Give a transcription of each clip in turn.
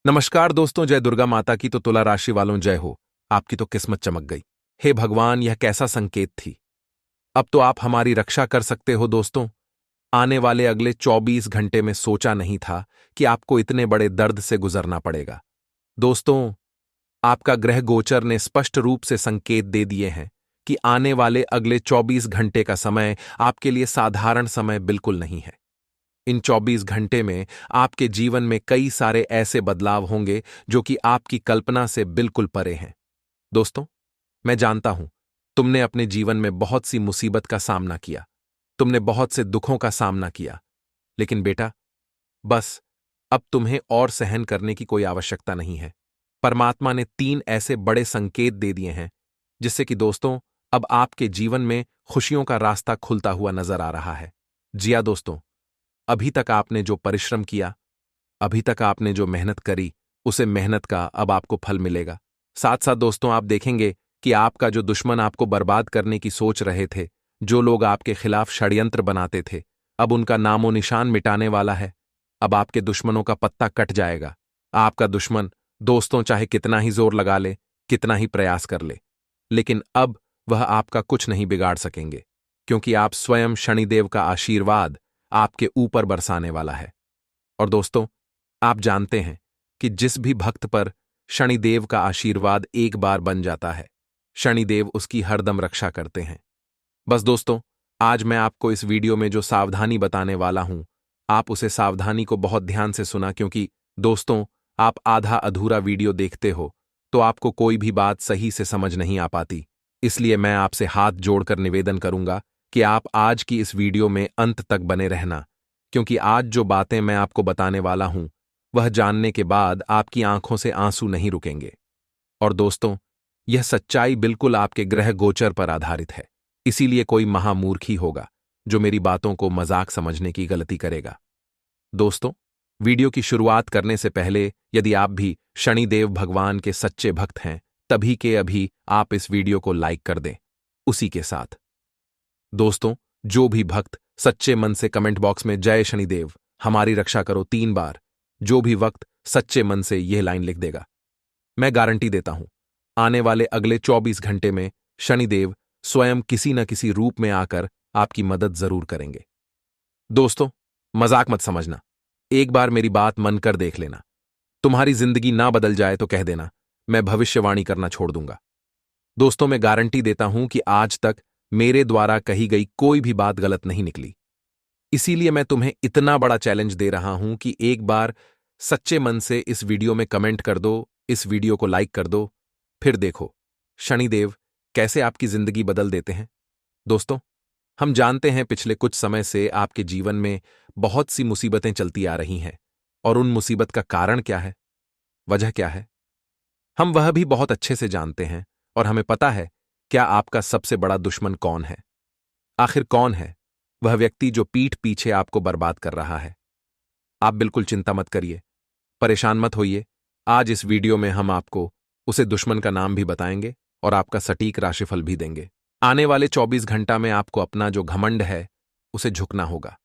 नमस्कार दोस्तों, जय दुर्गा माता की। तो तुला राशि वालों जय हो। आपकी तो किस्मत चमक गई। हे भगवान, यह कैसा संकेत थी। अब तो आप हमारी रक्षा कर सकते हो दोस्तों। आने वाले अगले 24 घंटे में सोचा नहीं था कि आपको इतने बड़े दर्द से गुजरना पड़ेगा। दोस्तों, आपका ग्रह गोचर ने स्पष्ट रूप से संकेत दे दिए हैं कि आने वाले अगले 24 घंटे का समय आपके लिए साधारण समय बिल्कुल नहीं है। इन 24 घंटे में आपके जीवन में कई सारे ऐसे बदलाव होंगे जो कि आपकी कल्पना से बिल्कुल परे हैं। दोस्तों, मैं जानता हूं, तुमने अपने जीवन में बहुत सी मुसीबत का सामना किया, तुमने बहुत से दुखों का सामना किया, लेकिन बेटा, बस अब तुम्हें और सहन करने की कोई आवश्यकता नहीं है। परमात्मा ने 3 ऐसे बड़े संकेत दे दिए हैं जिससे कि दोस्तों, अब आपके जीवन में खुशियों का रास्ता खुलता हुआ नजर आ रहा है। जी हां दोस्तों, अभी तक आपने जो परिश्रम किया, अभी तक आपने जो मेहनत करी, उसे मेहनत का अब आपको फल मिलेगा। साथ साथ दोस्तों, आप देखेंगे कि आपका जो दुश्मन आपको बर्बाद करने की सोच रहे थे, जो लोग आपके खिलाफ षड्यंत्र बनाते थे, अब उनका नामो निशान मिटाने वाला है। अब आपके दुश्मनों का पत्ता कट जाएगा। आपका दुश्मन दोस्तों चाहे कितना ही जोर लगा ले, कितना ही प्रयास कर ले, लेकिन अब वह आपका कुछ नहीं बिगाड़ सकेंगे, क्योंकि आप स्वयं शनिदेव का आशीर्वाद आपके ऊपर बरसाने वाला है। और दोस्तों, आप जानते हैं कि जिस भी भक्त पर शनिदेव का आशीर्वाद एक बार बन जाता है, शनिदेव उसकी हरदम रक्षा करते हैं। बस दोस्तों, आज मैं आपको इस वीडियो में जो सावधानी बताने वाला हूं, आप उसे सावधानी को बहुत ध्यान से सुना, क्योंकि दोस्तों, आप आधा अधूरा वीडियो देखते हो तो आपको कोई भी बात सही से समझ नहीं आ पाती। इसलिए मैं आपसे हाथ जोड़कर निवेदन करूंगा कि आप आज की इस वीडियो में अंत तक बने रहना, क्योंकि आज जो बातें मैं आपको बताने वाला हूं, वह जानने के बाद आपकी आंखों से आंसू नहीं रुकेंगे। और दोस्तों, यह सच्चाई बिल्कुल आपके ग्रह गोचर पर आधारित है, इसीलिए कोई महामूर्ख ही होगा जो मेरी बातों को मजाक समझने की गलती करेगा। दोस्तों, वीडियो की शुरुआत करने से पहले यदि आप भी शनिदेव भगवान के सच्चे भक्त हैं, तभी के अभी आप इस वीडियो को लाइक कर दें। उसी के साथ दोस्तों, जो भी भक्त सच्चे मन से कमेंट बॉक्स में जय शनिदेव हमारी रक्षा करो 3 बार, जो भी वक्त सच्चे मन से यह लाइन लिख देगा, मैं गारंटी देता हूं, आने वाले अगले 24 घंटे में शनिदेव स्वयं किसी न किसी रूप में आकर आपकी मदद जरूर करेंगे। दोस्तों, मजाक मत समझना, एक बार मेरी बात मन कर देख लेना। तुम्हारी जिंदगी ना बदल जाए तो कह देना, मैं भविष्यवाणी करना छोड़ दूंगा। दोस्तों, मैं गारंटी देता हूं कि आज तक मेरे द्वारा कही गई कोई भी बात गलत नहीं निकली। इसीलिए मैं तुम्हें इतना बड़ा चैलेंज दे रहा हूं कि एक बार सच्चे मन से इस वीडियो में कमेंट कर दो, इस वीडियो को लाइक कर दो, फिर देखो शनिदेव कैसे आपकी जिंदगी बदल देते हैं। दोस्तों, हम जानते हैं पिछले कुछ समय से आपके जीवन में बहुत सी मुसीबतें चलती आ रही हैं, और उन मुसीबत का कारण क्या है, वजह क्या है, हम वह भी बहुत अच्छे से जानते हैं। और हमें पता है क्या आपका सबसे बड़ा दुश्मन कौन है। आखिर कौन है वह व्यक्ति जो पीठ पीछे आपको बर्बाद कर रहा है। आप बिल्कुल चिंता मत करिए, परेशान मत होइए। आज इस वीडियो में हम आपको उसे दुश्मन का नाम भी बताएंगे और आपका सटीक राशिफल भी देंगे। आने वाले 24 घंटा में आपको अपना जो घमंड है उसे झुकना होगा।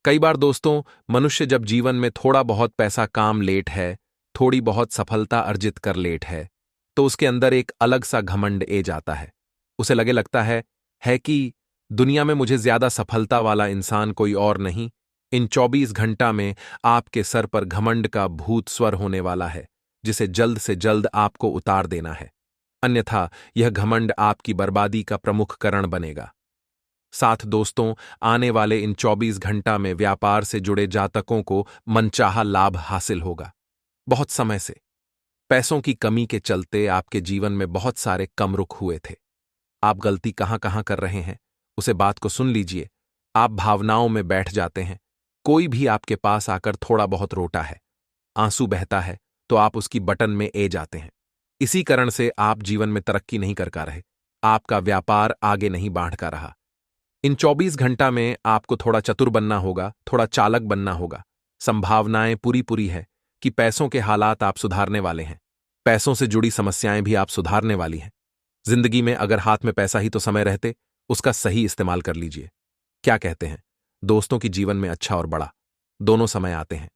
कई बार दोस्तों, मनुष्य जब जीवन में थोड़ा बहुत पैसा काम लेट है, थोड़ी बहुत सफलता अर्जित कर लेट है, तो उसके अंदर एक अलग सा घमंड ए जाता है। उसे लगता है कि दुनिया में मुझे ज्यादा सफलता वाला इंसान कोई और नहीं। इन 24 घंटा में आपके सर पर घमंड का भूत स्वर होने वाला है, जिसे जल्द से जल्द आपको उतार देना है, अन्यथा यह घमंड आपकी बर्बादी का प्रमुख कारण बनेगा। साथ दोस्तों, आने वाले इन 24 घंटा में व्यापार से जुड़े जातकों को मनचाहा लाभ हासिल होगा। बहुत समय से पैसों की कमी के चलते आपके जीवन में बहुत सारे कम रुख हुए थे। आप गलती कहां कहां कर रहे हैं, उसे बात को सुन लीजिए। आप भावनाओं में बैठ जाते हैं। कोई भी आपके पास आकर थोड़ा बहुत रोता है, आंसू बहता है, तो आप उसकी बटन में ए जाते हैं। इसी कारण से आप जीवन में तरक्की नहीं कर पा रहे, आपका व्यापार आगे नहीं बढ़ का रहा। इन 24 घंटा में आपको थोड़ा चतुर बनना होगा, थोड़ा चालक बनना होगा। संभावनाएं पूरी पूरी है कि पैसों के हालात आप सुधारने वाले हैं। पैसों से जुड़ी समस्याएं भी आप सुधारने वाली हैं। जिंदगी में अगर हाथ में पैसा ही तो समय रहते, उसका सही इस्तेमाल कर लीजिए। क्या कहते हैं दोस्तों कि जीवन में अच्छा और बड़ा दोनों समय आते हैं,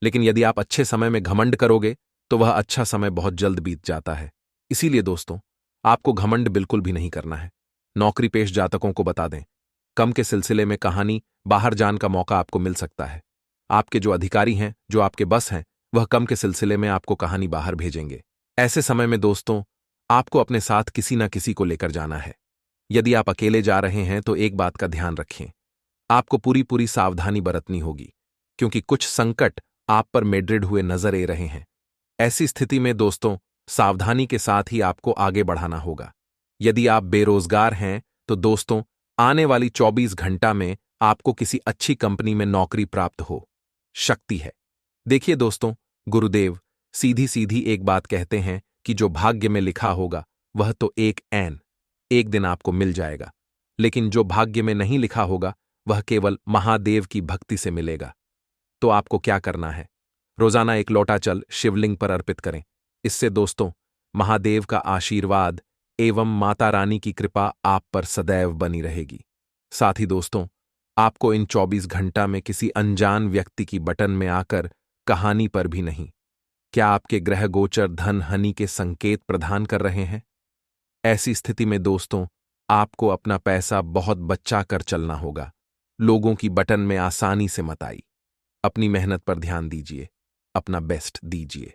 लेकिन यदि आप अच्छे समय में घमंड करोगे तो वह अच्छा समय बहुत जल्द बीत जाता है। इसीलिए दोस्तों, आपको घमंड बिल्कुल भी नहीं करना है। नौकरी पेश जातकों को बता दें, कम के सिलसिले में कहानी बाहर जान का मौका आपको मिल सकता है। आपके जो अधिकारी हैं, जो आपके बस हैं, वह कम के सिलसिले में आपको कहानी बाहर भेजेंगे। ऐसे समय में दोस्तों, आपको अपने साथ किसी न किसी को लेकर जाना है। यदि आप अकेले जा रहे हैं तो एक बात का ध्यान रखें, आपको पूरी पूरी सावधानी बरतनी होगी, क्योंकि कुछ संकट आप पर मेड्रिड हुए नजर आ रहे हैं। ऐसी स्थिति में दोस्तों, सावधानी के साथ ही आपको आगे बढ़ाना होगा। यदि आप बेरोजगार हैं तो दोस्तों, आने वाली 24 घंटा में आपको किसी अच्छी कंपनी में नौकरी प्राप्त हो शक्ति है। देखिए दोस्तों, गुरुदेव सीधी सीधी एक बात कहते हैं कि जो भाग्य में लिखा होगा वह तो एक दिन आपको मिल जाएगा, लेकिन जो भाग्य में नहीं लिखा होगा वह केवल महादेव की भक्ति से मिलेगा। तो आपको क्या करना है? रोजाना एक लोटा जल शिवलिंग पर अर्पित करें। इससे दोस्तों, महादेव का आशीर्वाद एवं माता रानी की कृपा आप पर सदैव बनी रहेगी। साथ ही दोस्तों, आपको इन 24 घंटा में किसी अनजान व्यक्ति की बटन में आकर कहानी पर भी नहीं। क्या आपके ग्रह गोचर धन हानि के संकेत प्रदान कर रहे हैं? ऐसी स्थिति में दोस्तों, आपको अपना पैसा बहुत बचा कर चलना होगा। लोगों की बटन में आसानी से मत आई। अपनी मेहनत पर ध्यान दीजिए, अपना बेस्ट दीजिए,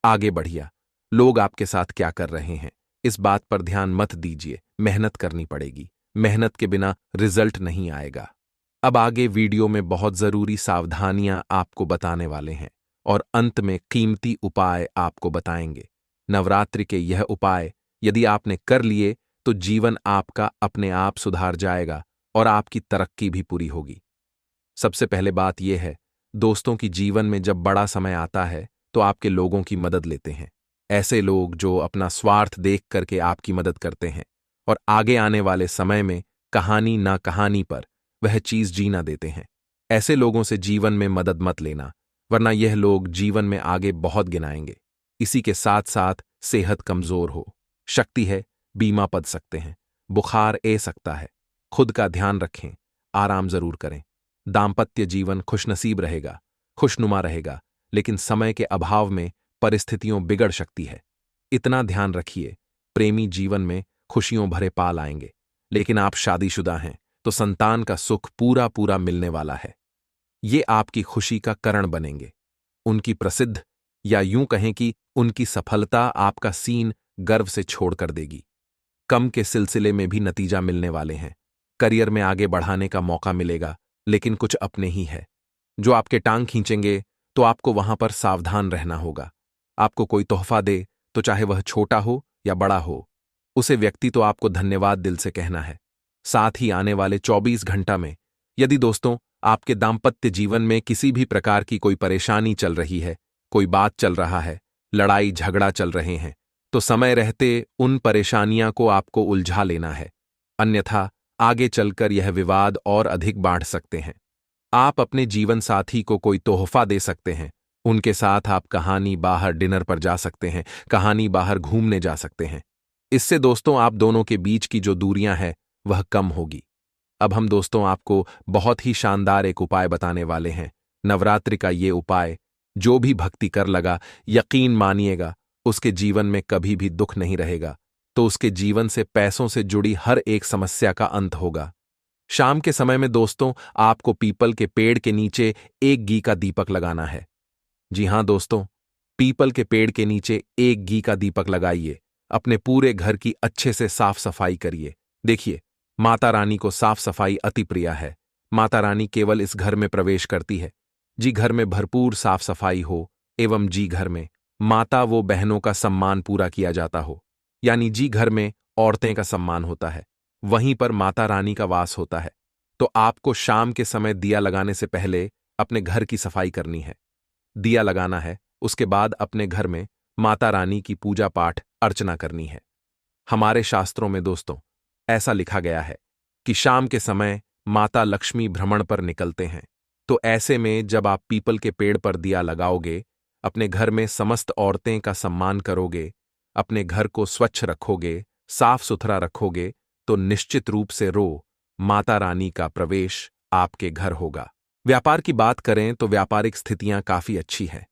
आगे बढ़िया। लोग आपके साथ क्या कर रहे हैं इस बात पर ध्यान मत दीजिए। मेहनत करनी पड़ेगी, मेहनत के बिना रिजल्ट नहीं आएगा। अब आगे वीडियो में बहुत जरूरी सावधानियां आपको बताने वाले हैं और अंत में कीमती उपाय आपको बताएंगे। नवरात्रि के यह उपाय यदि आपने कर लिए तो जीवन आपका अपने आप सुधार जाएगा और आपकी तरक्की भी पूरी होगी। सबसे पहले बात यह है दोस्तों कि जीवन में जब बड़ा समय आता है तो आपके लोगों की मदद लेते हैं। ऐसे लोग जो अपना स्वार्थ देख करके आपकी मदद करते हैं और आगे आने वाले समय में कहानी ना कहानी पर वह चीज जीना देते हैं। ऐसे लोगों से जीवन में मदद मत लेना, वरना यह लोग जीवन में आगे बहुत गिनाएंगे। इसी के साथ साथ सेहत कमजोर हो, शक्ति है, बीमा पद सकते हैं, बुखार ए सकता है। खुद का ध्यान रखें, आराम जरूर करें। दाम्पत्य जीवन खुशनसीब रहेगा, खुशनुमा रहेगा, लेकिन समय के अभाव में परिस्थितियों बिगड़ सकती है। इतना ध्यान रखिए, प्रेमी जीवन में खुशियों भरे पाल आएंगे, लेकिन आप शादीशुदा हैं तो संतान का सुख पूरा पूरा मिलने वाला है। ये आपकी खुशी का कारण बनेंगे। उनकी प्रसिद्ध या यूं कहें कि उनकी सफलता आपका सीन गर्व से छोड़ कर देगी। कम के सिलसिले में भी नतीजा मिलने वाले हैं। करियर में आगे बढ़ाने का मौका मिलेगा, लेकिन कुछ अपने ही है जो आपके टांग खींचेंगे, तो आपको वहां पर सावधान रहना होगा। आपको कोई तोहफा दे तो चाहे वह छोटा हो या बड़ा हो, उसे व्यक्ति तो आपको धन्यवाद दिल से कहना है। साथ ही आने वाले 24 घंटा में यदि दोस्तों आपके दाम्पत्य जीवन में किसी भी प्रकार की कोई परेशानी चल रही है, कोई बात चल रहा है, लड़ाई झगड़ा चल रहे हैं, तो समय रहते उन परेशानियां को आपको उलझा लेना है, अन्यथा आगे चलकर यह विवाद और अधिक बढ़ सकते हैं। आप अपने जीवन साथी को कोई तोहफा दे सकते हैं, उनके साथ आप कहानी बाहर डिनर पर जा सकते हैं, कहानी बाहर घूमने जा सकते हैं। इससे दोस्तों आप दोनों के बीच की जो दूरियां हैं वह कम होगी। अब हम दोस्तों आपको बहुत ही शानदार एक उपाय बताने वाले हैं। नवरात्रि का ये उपाय जो भी भक्ति कर लगा, यकीन मानिएगा उसके जीवन में कभी भी दुख नहीं रहेगा, तो उसके जीवन से पैसों से जुड़ी हर एक समस्या का अंत होगा। शाम के समय में दोस्तों आपको पीपल के पेड़ के नीचे एक घी का दीपक लगाना है। जी हां दोस्तों, पीपल के पेड़ के नीचे एक घी का दीपक लगाइए। अपने पूरे घर की अच्छे से साफ सफाई करिए। देखिए, माता रानी को साफ सफाई अति प्रिय है। माता रानी केवल इस घर में प्रवेश करती है जी घर में भरपूर साफ सफाई हो, एवं जी घर में माता वो बहनों का सम्मान पूरा किया जाता हो, यानी जी घर में औरतें का सम्मान होता है, वहीं पर माता रानी का वास होता है। तो आपको शाम के समय दिया लगाने से पहले अपने घर की सफाई करनी है, दिया लगाना है। उसके बाद अपने घर में माता रानी की पूजा पाठ अर्चना करनी है। हमारे शास्त्रों में दोस्तों ऐसा लिखा गया है कि शाम के समय माता लक्ष्मी भ्रमण पर निकलते हैं। तो ऐसे में जब आप पीपल के पेड़ पर दिया लगाओगे, अपने घर में समस्त औरतें का सम्मान करोगे, अपने घर को स्वच्छ रखोगे, साफ सुथरा रखोगे, तो निश्चित रूप से माता रानी का प्रवेश आपके घर होगा। व्यापार की बात करें तो व्यापारिक स्थितियां काफी अच्छी हैं।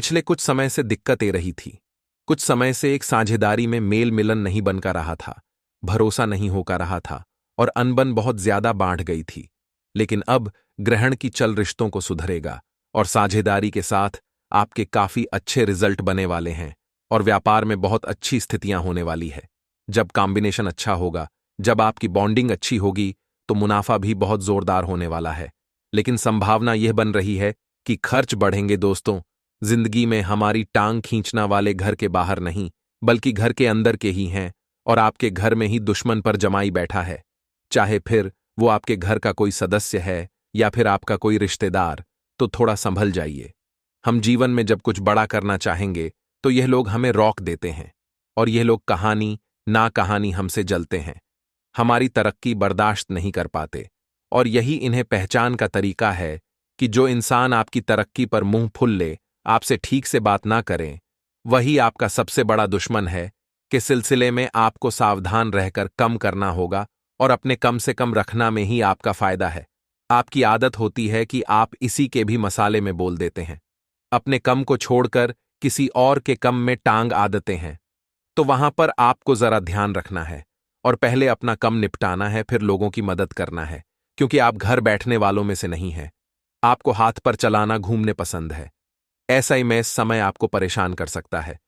पिछले कुछ समय से दिक्कत ए रही थी। कुछ समय से एक साझेदारी में मेल मिलन नहीं बनकर रहा था, भरोसा नहीं होकर रहा था और अनबन बहुत ज्यादा बांट गई थी। लेकिन अब ग्रहण की चल रिश्तों को सुधरेगा और साझेदारी के साथ आपके काफी अच्छे रिजल्ट बने वाले हैं और व्यापार में बहुत अच्छी स्थितियां होने वाली है। जब कॉम्बिनेशन अच्छा होगा, जब आपकी बॉन्डिंग अच्छी होगी, तो मुनाफा भी बहुत जोरदार होने वाला है। लेकिन संभावना यह बन रही है कि खर्च बढ़ेंगे दोस्तों। जिंदगी में हमारी टांग खींचना वाले घर के बाहर नहीं, बल्कि घर के अंदर के ही हैं और आपके घर में ही दुश्मन पर जमाई बैठा है। चाहे फिर वो आपके घर का कोई सदस्य है या फिर आपका कोई रिश्तेदार, तो थोड़ा संभल जाइए। हम जीवन में जब कुछ बड़ा करना चाहेंगे तो यह लोग हमें रोक देते हैं और यह लोग कहानी ना कहानी हमसे जलते हैं, हमारी तरक्की बर्दाश्त नहीं कर पाते। और यही इन्हें पहचान का तरीका है कि जो इंसान आपकी तरक्की पर मुंह फुल ले, आपसे ठीक से बात ना करें, वही आपका सबसे बड़ा दुश्मन है। कि सिलसिले में आपको सावधान रहकर कम करना होगा और अपने कम से कम रखना में ही आपका फायदा है। आपकी आदत होती है कि आप इसी के भी मसाले में बोल देते हैं। अपने कम को छोड़कर किसी और के कम में टांग आदतें हैं, तो वहां पर आपको जरा ध्यान रखना है और पहले अपना कम निपटाना है, फिर लोगों की मदद करना है। क्योंकि आप घर बैठने वालों में से नहीं हैं। आपको हाथ पर चलाना घूमने पसंद है। ऐसा ही में समय आपको परेशान कर सकता है।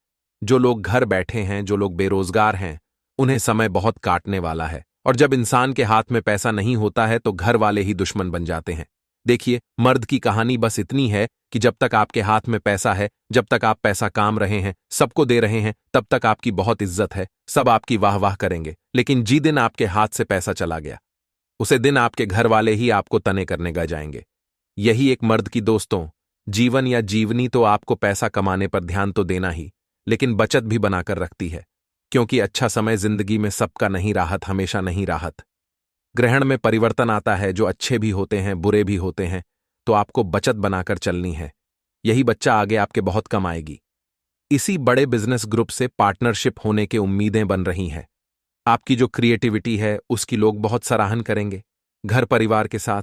जो लोग घर बैठे हैं, जो लोग बेरोजगार हैं, उन्हें समय बहुत काटने वाला है। और जब इंसान के हाथ में पैसा नहीं होता है तो घर वाले ही दुश्मन बन जाते हैं। देखिए, मर्द की कहानी बस इतनी है कि जब तक आपके हाथ में पैसा है, जब तक आप पैसा काम रहे हैं, सबको दे रहे हैं, तब तक आपकी बहुत इज्जत है, सब आपकी वाह वाह करेंगे। लेकिन जी दिन आपके हाथ से पैसा चला गया, उसे दिन आपके घर वाले ही आपको तने करने गा जाएंगे। यही एक मर्द की दोस्तों जीवन या जीवनी तो आपको पैसा कमाने पर ध्यान तो देना ही, लेकिन बचत भी बनाकर रखती है। क्योंकि अच्छा समय जिंदगी में सबका नहीं, राहत हमेशा नहीं राहत। ग्रहण में परिवर्तन आता है, जो अच्छे भी होते हैं, बुरे भी होते हैं, तो आपको बचत बनाकर चलनी है। यही बच्चा आगे आपके बहुत कम आएगी। इसी बड़े बिजनेस ग्रुप से पार्टनरशिप होने के उम्मीदें बन रही हैं। आपकी जो क्रिएटिविटी है उसकी लोग बहुत सराहन करेंगे। घर परिवार के साथ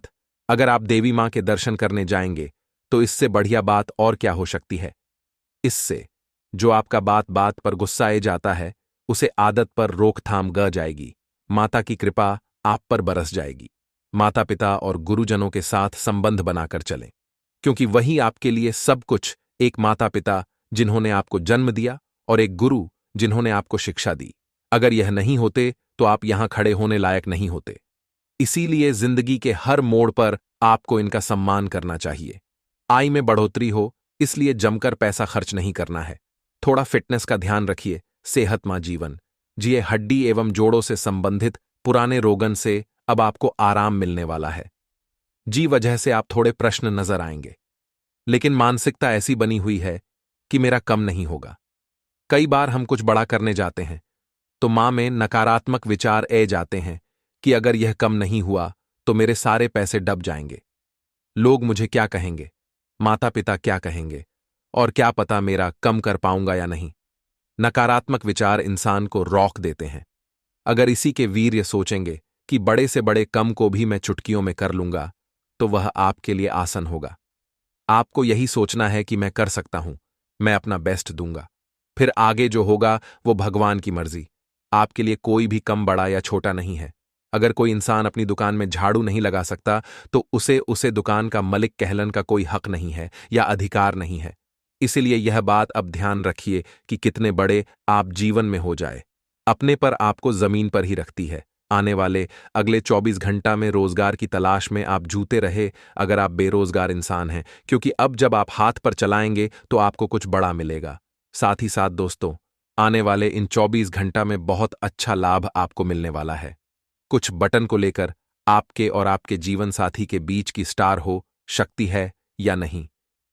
अगर आप देवी मां के दर्शन करने जाएंगे तो इससे बढ़िया बात और क्या हो सकती है। इससे जो आपका बात बात पर गुस्साए जाता है, उसे आदत पर रोकथाम ग जाएगी। माता की कृपा आप पर बरस जाएगी। माता पिता और गुरुजनों के साथ संबंध बनाकर चलें, क्योंकि वही आपके लिए सब कुछ। एक माता पिता जिन्होंने आपको जन्म दिया और एक गुरु जिन्होंने आपको शिक्षा दी। अगर यह नहीं होते तो आप यहां खड़े होने लायक नहीं होते। इसीलिए जिंदगी के हर मोड़ पर आपको इनका सम्मान करना चाहिए। आय में बढ़ोतरी हो, इसलिए जमकर पैसा खर्च नहीं करना है। थोड़ा फिटनेस का ध्यान रखिए। सेहतमंद जीवन जिए। हड्डी एवं जोड़ों से संबंधित पुराने रोगन से अब आपको आराम मिलने वाला है। जी वजह से आप थोड़े प्रश्न नजर आएंगे, लेकिन मानसिकता ऐसी बनी हुई है कि मेरा कम नहीं होगा। कई बार हम कुछ बड़ा करने जाते हैं तो मां में नकारात्मक विचार ए जाते हैं कि अगर यह कम नहीं हुआ तो मेरे सारे पैसे डब जाएंगे। लोग मुझे क्या कहेंगे, माता पिता क्या कहेंगे, और क्या पता मेरा कम कर पाऊंगा या नहीं। नकारात्मक विचार इंसान को रोक देते हैं। अगर इसी के वीर्य सोचेंगे कि बड़े से बड़े कम को भी मैं चुटकियों में कर लूंगा, तो वह आपके लिए आसान होगा। आपको यही सोचना है कि मैं कर सकता हूं, मैं अपना बेस्ट दूंगा। फिर आगे जो होगा वो भगवान की मर्जी। आपके लिए कोई भी कम बड़ा या छोटा नहीं है। अगर कोई इंसान अपनी दुकान में झाड़ू नहीं लगा सकता तो उसे दुकान का मलिक कहलन का कोई हक नहीं है या अधिकार नहीं है। इसीलिए यह बात अब ध्यान रखिए कि कितने बड़े आप जीवन में हो जाए, अपने पर आपको जमीन पर ही रखती है। आने वाले अगले 24 घंटा में रोजगार की तलाश में आप जूते रहे अगर आप बेरोजगार इंसान हैं, क्योंकि अब जब आप हाथ पर चलाएंगे तो आपको कुछ बड़ा मिलेगा। साथ ही साथ दोस्तों, आने वाले इन 24 घंटा में बहुत अच्छा लाभ आपको मिलने वाला है। कुछ बटन को लेकर आपके और आपके जीवन साथी के बीच की स्टार हो, शक्ति है या नहीं।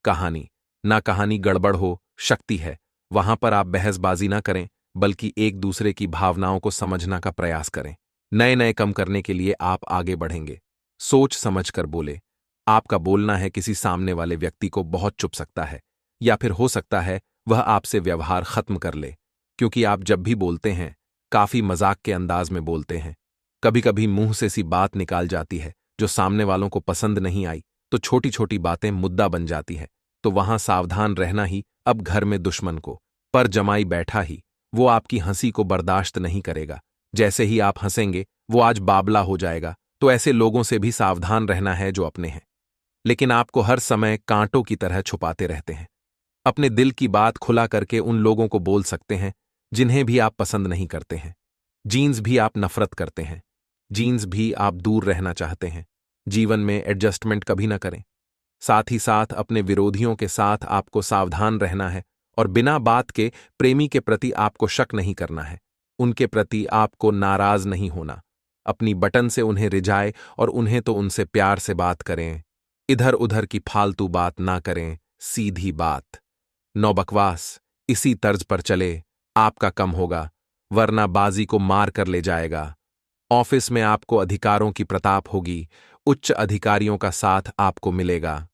कहानी ना कहानी गड़बड़ हो, शक्ति है। वहां पर आप बहसबाजी ना करें, बल्कि एक दूसरे की भावनाओं को समझना का प्रयास करें। नए नए कम करने के लिए आप आगे बढ़ेंगे। सोच समझ कर बोले। आपका बोलना है किसी सामने वाले व्यक्ति को बहुत चुभ सकता है, या फिर हो सकता है वह आपसे व्यवहार खत्म कर ले, क्योंकि आप जब भी बोलते हैं काफी मजाक के अंदाज में बोलते हैं। कभी कभी मुंह से सी बात निकाल जाती है जो सामने वालों को पसंद नहीं आई, तो छोटी छोटी बातें मुद्दा बन जाती है। तो वहां सावधान रहना ही अब घर में दुश्मन को पर जमाई बैठा ही, वो आपकी हंसी को बर्दाश्त नहीं करेगा। जैसे ही आप हंसेंगे वो आज बाबला हो जाएगा। तो ऐसे लोगों से भी सावधान रहना है जो अपने हैं, लेकिन आपको हर समय कांटों की तरह छुपाते रहते हैं। अपने दिल की बात खुला करके उन लोगों को बोल सकते हैं जिन्हें भी आप पसंद नहीं करते हैं। जीन्स भी आप नफरत करते हैं, जीन्स भी आप दूर रहना चाहते हैं। जीवन में एडजस्टमेंट कभी ना करें। साथ ही साथ अपने विरोधियों के साथ आपको सावधान रहना है और बिना बात के प्रेमी के प्रति आपको शक नहीं करना है। उनके प्रति आपको नाराज नहीं होना। अपनी बटन से उन्हें रिझाए और उन्हें तो उनसे प्यार से बात करें। इधर उधर की फालतू बात ना करें, सीधी बात। नौ बकवास इसी तर्ज पर चले, आपका कम होगा, वरना बाजी को मार कर ले जाएगा। ऑफिस में आपको अधिकारों की प्रताप होगी, उच्च अधिकारियों का साथ आपको मिलेगा।